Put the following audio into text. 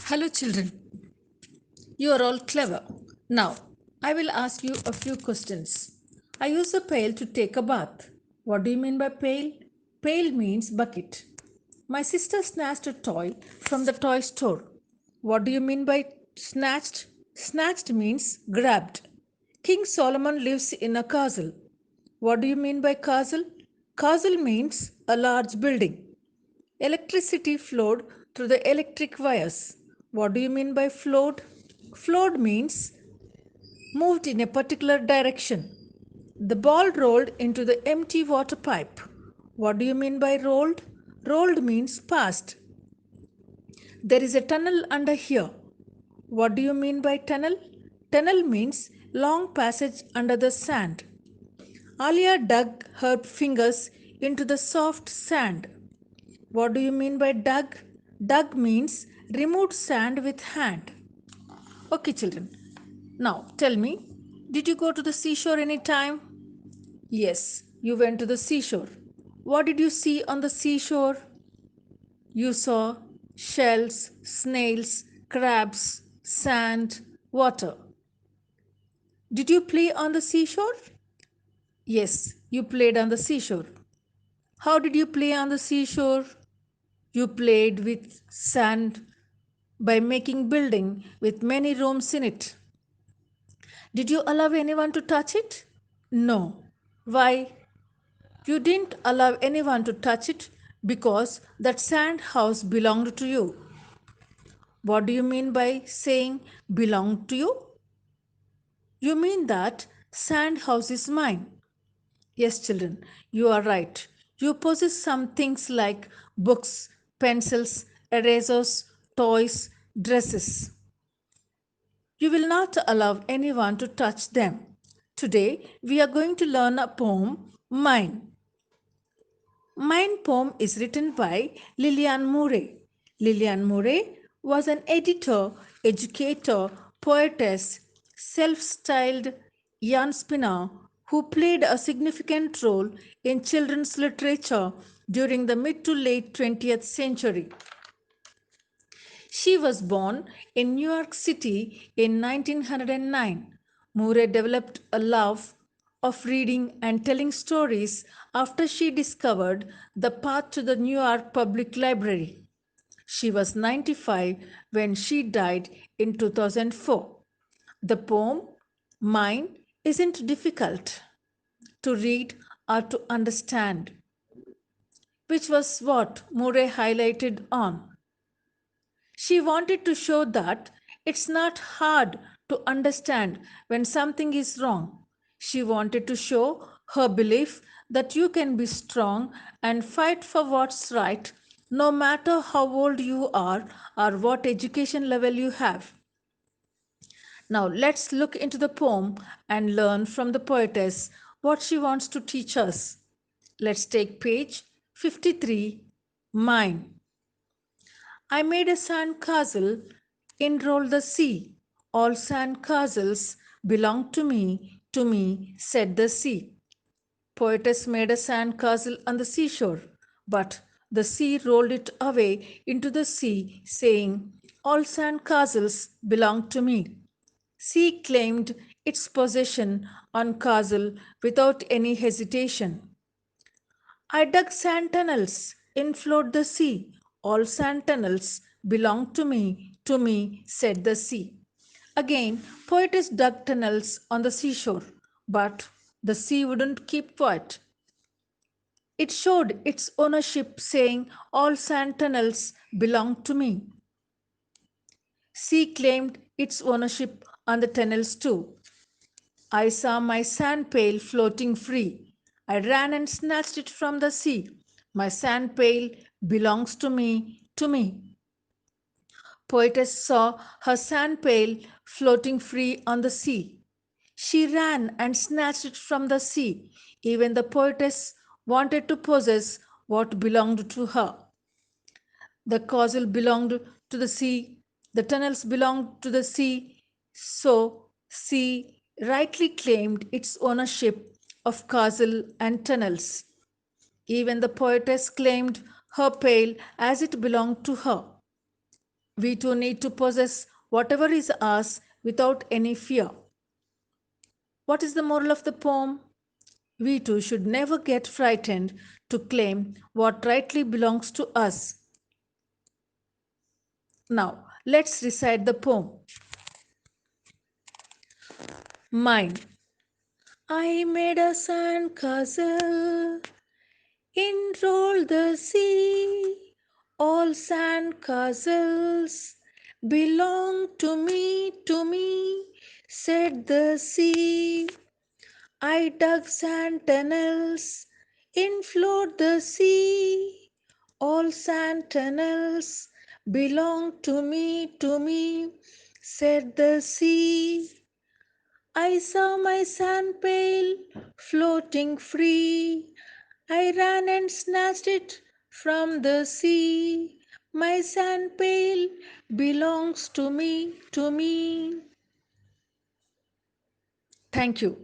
Hello, children. You are all clever. Now, I will ask you a few questions. I use a pail to take a bath. What do you mean by pail? Pail means bucket. My sister snatched a toy from the toy store. What do you mean by snatched? Snatched means grabbed. King Solomon lives in a castle. What do you mean by castle? Castle means a large building. Electricity flowed through the electric wires. What do you mean by flowed? Flowed means moved in a particular direction. The ball rolled into the empty water pipe. What do you mean by rolled? Rolled means passed. There is a tunnel under here. What do you mean by tunnel? Tunnel means long passage under the sand. Alia dug her fingers into the soft sand. What do you mean by dug? Dug means removed sand with hand. Okay, children. Now tell me, did you go to the seashore anytime? Yes, you went to the seashore. What did you see on the seashore? You saw shells, snails, crabs, sand, water. Did you play on the seashore? Yes, you played on the seashore. How did you play on the seashore? You played with sand by making building with many rooms in it. Did you allow anyone to touch it? No. Why? You didn't allow anyone to touch it because that sand house belonged to you. What do you mean by saying belonged to you? You mean that sand house is mine. Yes, children, you are right. You possess some things like books, pencils, erasers, toys, dresses. You will not allow anyone to touch them. Today, we are going to learn a poem, Mine. Mine poem is written by Lillian Murray. Lillian Murray was an editor, educator, poetess, self-styled yarn spinner who played a significant role in children's literature during the mid to late 20th century. She was born in New York City in 1909. Murray developed a love of reading and telling stories after she discovered the path to the New York Public Library. She was 95 when she died in 2004. The poem, Mine, isn't difficult to read or to understand, which was what Murray highlighted on. She wanted to show that it's not hard to understand when something is wrong. She wanted to show her belief that you can be strong and fight for what's right no matter how old you are or what education level you have. Now let's look into the poem and learn from the poetess what she wants to teach us. Let's take page 53, Mine. I made a sand castle, enrolled the sea. All sand castles belong to me, said the sea. Poetess made a sand castle on the seashore, but the sea rolled it away into the sea, saying, all sand castles belong to me. Sea claimed its possession on castle without any hesitation. I dug sand tunnels, inflowed the sea. All sand tunnels belong to me, said the sea. Again, poetess dug tunnels on the seashore, but the sea wouldn't keep quiet. It showed its ownership, saying, all sand tunnels belong to me. Sea claimed its ownership on the tunnels too. I saw my sand pail floating free. I ran and snatched it from the sea. My sand pail belongs to me, to me. Poetess saw her sand pail floating free on the sea. She ran and snatched it from the sea. Even the poetess wanted to possess what belonged to her. The castle belonged to the sea, the tunnels belonged to the sea, so sea rightly claimed its ownership of castle and tunnels. Even the poetess claimed her pail as it belonged to her. We too need to possess whatever is ours without any fear. What is the moral of the poem? We too should never get frightened to claim what rightly belongs to us. Now, let's recite the poem. Mine. I made a sand castle in rolled the sea. All sand castles belong to me, said the sea. I dug sand tunnels in flowed the sea. All sand tunnels belong to me, said the sea. I saw my sand pail floating free. I ran and snatched it from the sea. My sand pail belongs to me, to me. Thank you.